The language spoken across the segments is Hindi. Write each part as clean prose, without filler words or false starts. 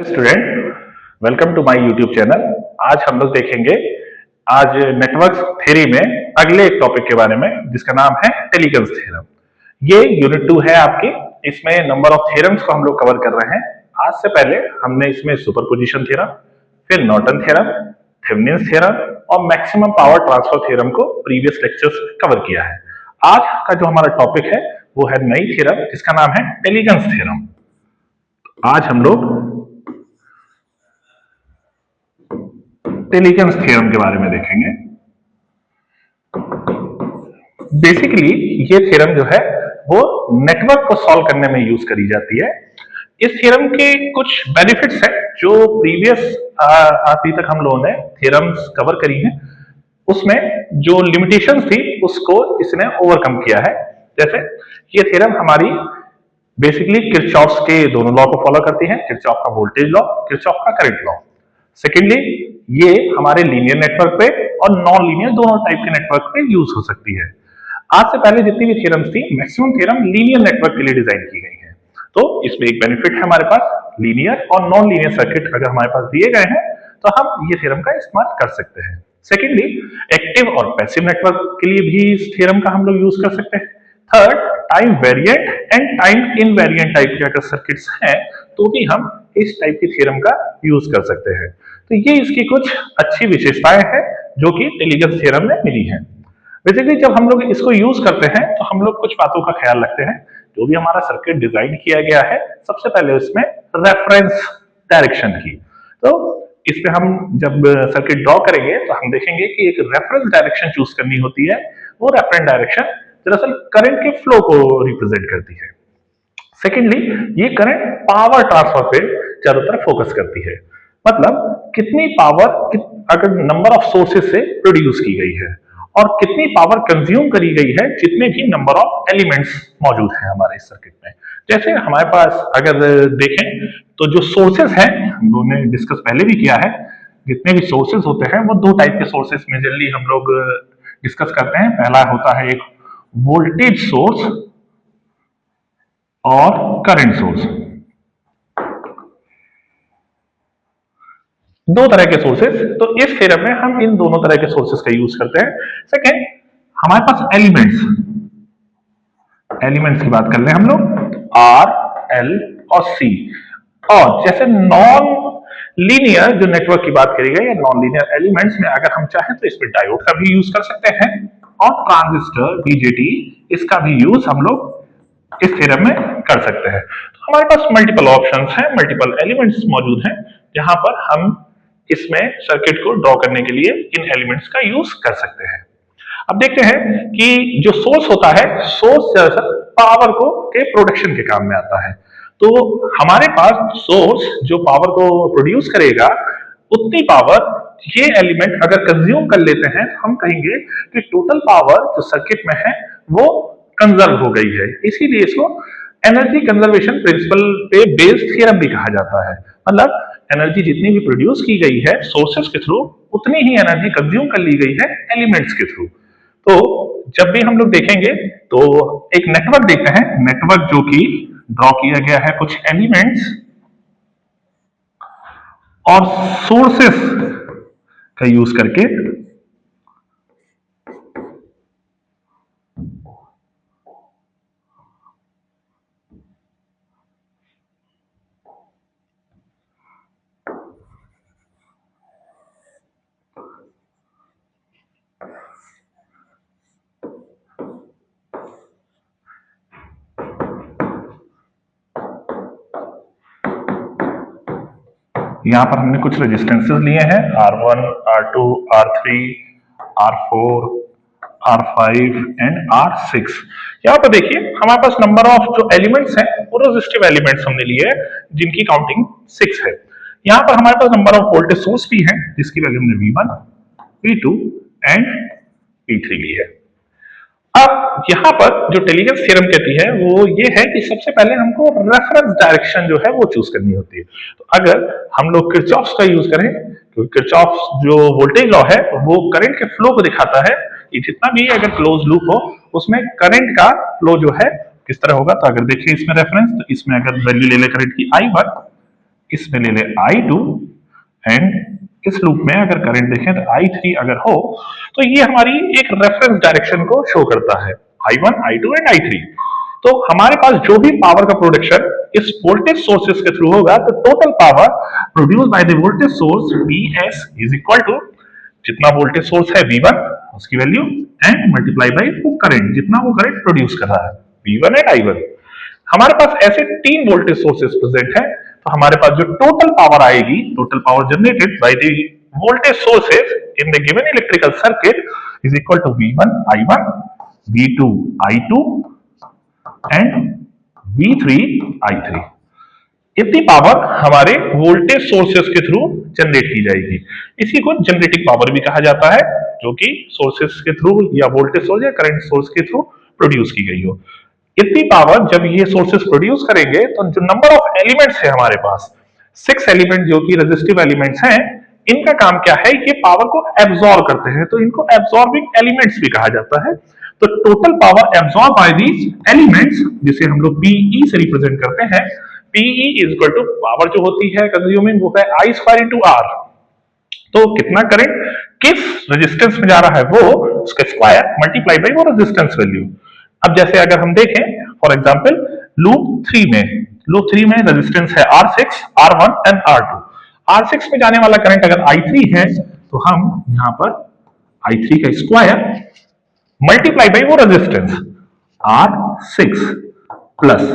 Student, welcome to my YouTube channel. आज हम लोग देखेंगे आज नेटवर्क थ्योरी में अगले एक टॉपिक के बारे में जिसका नाम है टेलीगन्स थ्योरम। ये यूनिट 2 है आपकी। इसमें नंबर ऑफ थ्योरम्स को हम लोग कवर कर रहे हैं। आज से पहले हमने इसमें सुपरपोजिशन थ्योरम, फिर नॉर्टन थ्योरम, थेवेनिन्स थ्योरम और मैक्सिमम पावर ट्रांसफर थ्योरम को प्रीवियस लेक्चर्स कवर किया है। आज का जो हमारा टॉपिक है वो है नई थ्योरम जिसका नाम है टेलीगन्स थ्योरम। आज हम लोग टेलीगन्स थ्योरम के बारे में देखेंगे। बेसिकली ये थ्योरम जो है वो नेटवर्क को सॉल्व करने में यूज करी जाती है। इस थ्योरम के कुछ बेनिफिट्स हैं जो प्रीवियस अभी तक हम लोगों ने थ्योरम्स कवर करी हैं, उसमें जो लिमिटेशंस थी उसको इसने ओवरकम किया है। जैसे ये थ्योरम हमारी बेसिकली किरचॉफ्स के दोनों लॉ को फॉलो करती है, किरचॉफ का वोल्टेज लॉ, किरचॉफ का करंट लॉ। सेकेंडली ये हमारे लीनियर नेटवर्क पे और नॉन लीनियर दोनों टाइप के नेटवर्क पे यूज हो सकती है। आज से पहले जितनी भी थ्योरम्स थी मैक्सिमम थ्योरम लीनियर नेटवर्क के लिए डिजाइन की गई है। तो इसमें एक बेनिफिट है हमारे पास, लीनियर और नॉन लीनियर सर्किट अगर हमारे पास दिए गए हैं तो हम ये थ्योरम का इस्तेमाल कर सकते हैं। सेकेंडली एक्टिव और पैसिव नेटवर्क के लिए भी इस थ्योरम का हम लोग यूज कर सकते हैं। Third, time variant and time invariant type के अगर सर्किट्स हैं तो भी हम इस टाइप की थ्योरम का यूज कर सकते हैं। तो ये इसकी कुछ अच्छी विशेषताएं हैं जो कि टेलीगन्स थ्योरम में मिली हैं। बेसिकली जब हम लोग इसको यूज करते हैं तो हम लोग कुछ बातों का ख्याल रखते हैं। जो भी हमारा सर्किट डिजाइन किया गया है सबसे पहले उसमें रेफरेंस डायरेक्शन की, तो इस पे हम जब सर्किट ड्रॉ करेंगे तो हम देखेंगे कि एक रेफरेंस डायरेक्शन चूज करनी होती है। वो रेफरेंस डायरेक्शन दरअसल करंट के फ्लो को रिप्रेजेंट करती है। सेकेंडली ये करंट पावर ट्रांसफर पे चारों तरफ फोकस करती है, मतलब कितनी पावर अगर नंबर ऑफ सोर्सेज से प्रोड्यूस की गई है और कितनी पावर कंज्यूम करी गई है जितने भी नंबर ऑफ एलिमेंट्स मौजूद हैं हमारे इस सर्किट में। जैसे हमारे पास अगर देखें तो जो सोर्सेज हैं हम लोगों ने डिस्कस पहले भी किया है, जितने भी सोर्सेज होते हैं वो दो टाइप के सोर्सेज मेजरली हम लोग डिस्कस करते हैं। पहला होता है एक वोल्टेज सोर्स और करंट सोर्स, दो तरह के सोर्सेस। तो इस थ्योरम में हम इन दोनों तरह के सोर्सेस का यूज करते हैं। सेकेंड, हमारे पास एलिमेंट्स की बात कर ले हम लोग, आर, एल और सी। और जैसे नॉन लीनियर जो नेटवर्क की बात करी गई है, नॉन लीनियर एलिमेंट्स में अगर हम चाहें तो इसमें डायोड का भी यूज कर सकते हैं और ट्रांजिस्टर, बीजेटी, इसका भी यूज हम लोग इस थ्योरम में कर सकते हैं। तो हमारे पास मल्टीपल ऑप्शंस हैं, मल्टीपल एलिमेंट्स मौजूद हैं जहां पर हम इसमें सर्किट को ड्रॉ करने के लिए इन एलिमेंट्स का यूज कर सकते हैं। अब देखते हैं कि जो सोर्स होता है, सोर्स दरअसल पावर को के प्रोडक्शन के काम में आता है। तो हमारे पास सोर्स जो पावर को प्रोड्यूस करेगा उतनी पावर ये एलिमेंट अगर कंज्यूम कर लेते हैं तो हम कहेंगे कि टोटल पावर जो सर्किट में है वो कंजर्व हो गई है। इसीलिए इसको एनर्जी कंजर्वेशन प्रिंसिपल पे बेस्ड थ्योरम भी कहा जाता है। मतलब एनर्जी जितनी भी प्रोड्यूस की गई है सोर्सेस के थ्रू उतनी ही एनर्जी कंज्यूम कर ली गई है एलिमेंट्स के थ्रू। तो जब भी हम लोग देखेंगे तो एक नेटवर्क देखते हैं, नेटवर्क जो कि ड्रॉ किया गया है कुछ एलिमेंट्स और सोर्सेस का यूज करके। यहां पर हमने कुछ रेजिस्टेंसेस लिए हैं, R1, R2, R3, R4, R5 and R6। यहां पर देखिए हमारे पास नंबर ऑफ जो एलिमेंट्स हैं वो रेजिस्टिव एलिमेंट्स हमने लिए हैं जिनकी काउंटिंग 6 है। यहां पर हमारे पास नंबर ऑफ वोल्टेज सोर्स भी हैं जिसकी वैल्यू हमने V1, V2 एंड V3 ली है। अब यहां पर जो टेलीगन्स थ्योरम कहती है वो ये है कि सबसे पहले हमको रेफरेंस डायरेक्शन जो है वो चूज करनी होती है। तो अगर हम लोग किरचॉफ्स का यूज करें, क्योंकि किरचॉफ्स जो वोल्टेज लॉ है वो करंट के फ्लो को दिखाता है कि जितना भी अगर क्लोज लूप हो उसमें करंट का फ्लो जो है किस तरह होगा। तो अगर देखिए इसमें रेफरेंस, तो इसमें अगर वैल्यू ले ले करंट की I1, इसमें ले ले I2 एंड इस लूप में अगर करंट देखें तो I3 अगर हो तो ये हमारी एक रेफरेंस डायरेक्शन को शो करता है, I1, I2 एंड I3। तो हमारे पास जो भी पावर का प्रोडक्शन इस वोल्टेज सोर्सेस के थ्रू होगा तो total power produce by the voltage source PS is equal to जितना वोल्टेज सोर्स है V1 उसकी वैल्यू एंड मल्टीप्लाई बाय वो करंट जितना वो करंट प्रोड्यूस कर रहा है V1 एंड I1। हमारे पास ऐसे 3 वोल्टेज सोर्सेस प्रेजेंट है तो हमारे पास जो टोटल पावर आएगी, total power generated by the voltage sources in the given electrical circuit is equal to V1 I1, V2 I2 and V3 I3। इतनी पावर हमारे वोल्टेज सोर्सेस के थ्रू जनरेट की जाएगी। इसी को जनरेटिंग पावर भी कहा जाता है, जो कि सोर्सेस के थ्रू या वोल्टेज सोर्स या करंट सोर्स के थ्रू प्रोड्यूस की गई हो। इतनी पावर जब ये सोर्सेस प्रोड्यूस करेंगे तो जो नंबर ऑफ एलिमेंट्स है हमारे पास 6 एलिमेंट जो कि रेजिस्टिव एलिमेंट्स हैं, इनका काम क्या है, ये पावर को एब्सॉर्ब करते हैं, तो इनको एब्सॉर्बिंग एलिमेंट्स भी कहा जाता है। तो total power absorb by these elements जिसे हम लोग पीई से रिप्रेजेंट करते हैं, PE is equal to power जो होती है कंज्यूमिंग वो है आई स्क्वायर इंटू आर। तो कितना करंट किस रेजिस्टेंस में जा रहा है वो उसका स्क्वायर मल्टीप्लाई बाय वो रेजिस्टेंस वैल्यू। अब जैसे अगर हम देखें फॉर एग्जांपल लूप 3 में रेजिस्टेंस है R6, R1 and R2। R6 में जाने वाला करंट अगर I3 है तो हम यहां पर I3 का स्क्वायर मल्टीप्लाई बाय वो रेजिस्टेंस R6 प्लस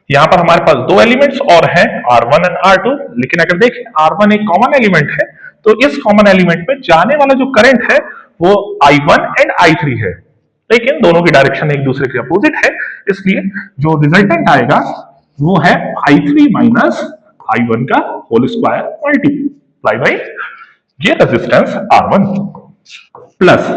यहां पर हमारे पास 2 एलिमेंट्स और हैं R1 एंड R2, लेकिन अगर देखें R1 एक कॉमन एलिमेंट है तो इस कॉमन एलिमेंट में जाने वाला जो करंट है वो I1 एंड I3 है, लेकिन दोनों की डायरेक्शन एक दूसरे के अपोजिट है, इसलिए जो रिजल्टेंट आएगा वो है I3 माइनस I1 का होल स्क्वायर मल्टीप्लाई बाय ये रेजिस्टेंस R1 प्लस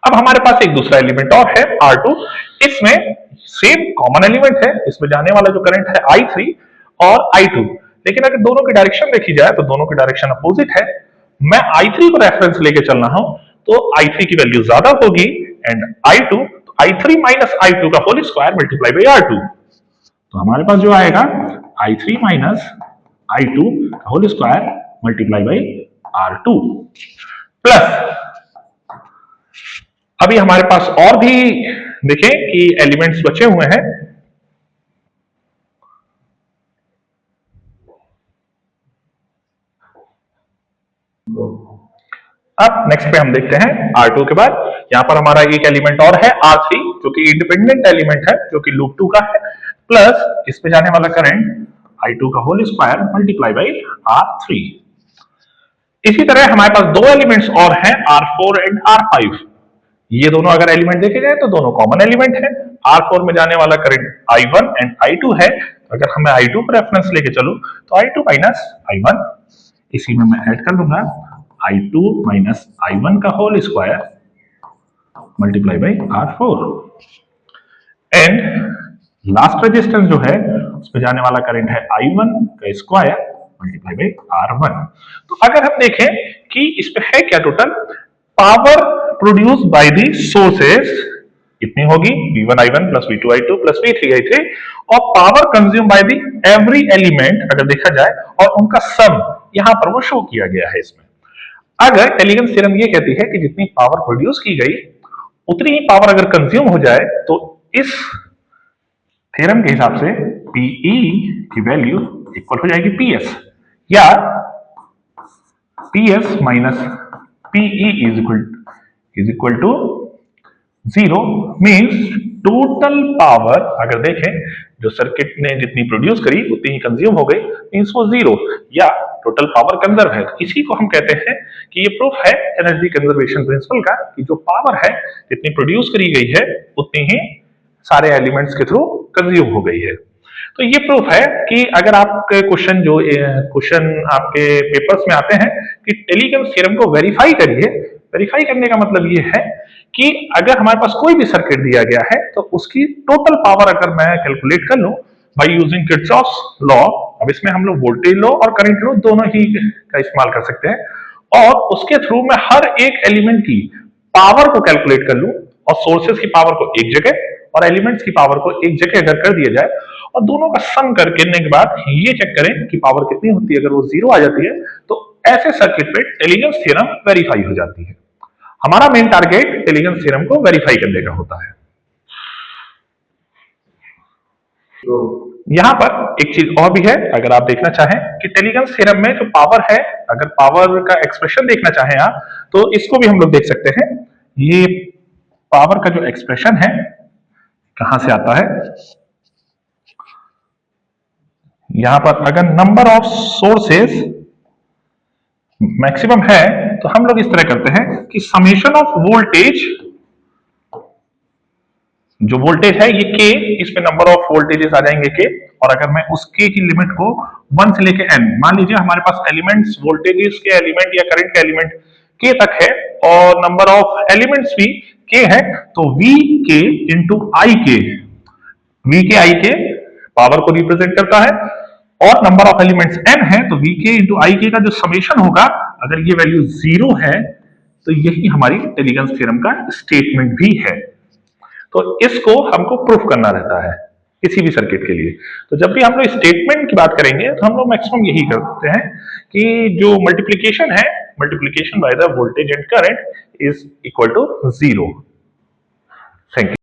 अब हमारे पास एक दूसरा एलिमेंट और है R2। इसमें सेम कॉमन एलिमेंट है, इसमें जाने वाला जो करंट है I3 और I2, लेकिन अगर दोनों की डायरेक्शन देखी जाए तो दोनों की डायरेक्शन अपोजिट है। मैं I3 को रेफरेंस लेके चल रहा हूं तो I3 की वैल्यू ज्यादा होगी एंड I2 तो I3 माइनस I2 का whole square multiply by R2। तो हमारे पास जो आएगा I3 माइनस I2 का whole square multiply by R2 plus अभी हमारे पास और भी देखें कि एलिमेंट्स बचे हुए हैं। अब नेक्स्ट पे हम देखते हैं R2 के बाद यहां पर हमारा एक एलिमेंट और है R3 जो कि इंडिपेंडेंट एलिमेंट है जो कि लूप 2 का है, प्लस इस पे जाने वाला करंट I2 का whole square multiply bye R3। इसी तरह हमारे पास 2 एलिमेंट्स और हैं R4 एंड R5। ये दोनों अगर एलिमेंट देखे जाए तो दोनों कॉमन एलिमेंट है। R4 में जाने वाला करंट I1 एंड I2 है, अगर हमें I2 पर रेफरेंस लेके चलूं तो I2 माइनस I1, इसी में मैं ऐड कर लूंगा I2 माइनस I1 का whole square multiply by R4 and last resistance जो है उसमें जाने वाला करंट है I1 का स्क्वायर मल्टीप्लाई बाय R1। तो अगर हम देखें कि इसमें है क्या total power produce by the sources कितनी होगी V1 I1 plus V2 I2 plus V3 I3 और power consume by the every element अगर देखा जाए और उनका सम यहां पर वो शो किया गया है। इसमें अगर टेलीगन्स थ्योरम ये कहती है कि जितनी पावर प्रोड्यूस की गई उतनी ही पावर अगर कंज्यूम हो जाए तो इस थ्योरम के हिसाब से PE की वैल्यू इक्वल हो जाएगी PS या PS minus PE is equal to 0 means total power अगर देखें जो सर्किट ने जितनी प्रोड्यूस करी उतनी ही कंज्यूम हो गई मींस वो 0 या टोटल पावर कंजर्व है। इसी को हम कहते हैं कि ये प्रूफ है एनर्जी कंजर्वेशन प्रिंसिपल का कि जो पावर है जितनी प्रोड्यूस करी गई है उतनी ही सारे एलिमेंट्स के थ्रू कंज्यूम हो गई है। तो ये प्रूफ है कि अगर आपके क्वेश्चन आपके पेपर्स में आते हैं कि टेलीगन्स थ्योरम को वेरीफाई करिए, वेरीफाई करने का मतलब ये है कि अगर हमारे पास कोई भी सर्किट दिया गया है तो उसकी टोटल पावर अगर मैं कैलकुलेट कर लूं बाय यूजिंग किर्चॉफ्स लॉ, अब इसमें हम लोग वोल्टेज लॉ और करंट लॉ दोनों ही का इस्तेमाल कर सकते हैं और उसके थ्रू मैं हर एक एलिमेंट की पावर को कैलकुलेट कर लूं और सोर्सेस की पावर को एक जगह और एलिमेंट्स की पावर को एक जगह अगर कर दिया जाए और दोनों का सम करने के बाद ये चेक करें कि पावर कितनी होती है, अगर वो जीरो आ जाती है तो ऐसे सर्किट पे टेलीजेंस थ्योरम वेरीफाई हो जाती है। हमारा मेन टारगेट टेलीजेंस थ्योरम को वेरीफाई करने का होता है। तो यहां पर एक चीज और भी है, अगर आप देखना चाहें कि टेलीजेंस थ्योरम में जो पावर है, अगर पावर का एक्सप्रेशन देखना चाहें आप, तो इसको भी हम लोग देख सकते हैं। ये पावर का जो एक्सप्रेशन है कहां से आता है, यहां पर अगर नंबर ऑफ सोर्सेस मैक्सिमम है तो हम लोग इस तरह करते हैं कि समेशन ऑफ वोल्टेज, जो वोल्टेज है ये के, इसमें नंबर ऑफ वोल्टेजेस आ जाएंगे के, और अगर मैं उस के की लिमिट को 1 से लेके n, मान लीजिए हमारे पास एलिमेंट्स वोल्टेजेस के एलिमेंट या करंट के एलिमेंट के तक है और नंबर ऑफ एलिमेंट्स भी के है, तो वी के इंटू आई के, वी के आई के पावर को रिप्रेजेंट करता है, और नंबर ऑफ एलिमेंट्स n है तो वी के इंटू आई के का जो समेशन होगा, अगर ये वैल्यू जीरो है तो यही हमारी टेलीजेंस थ्योरम का स्टेटमेंट भी है। तो इसको हमको प्रूफ करना रहता है किसी भी सर्किट के लिए। तो जब भी हम लोग स्टेटमेंट की बात करेंगे तो हम लोग मैक्सिमम यही करते हैं कि जो मल्टीप्लीकेशन है, multiplication by the voltage and current is equal to zero. Thank you.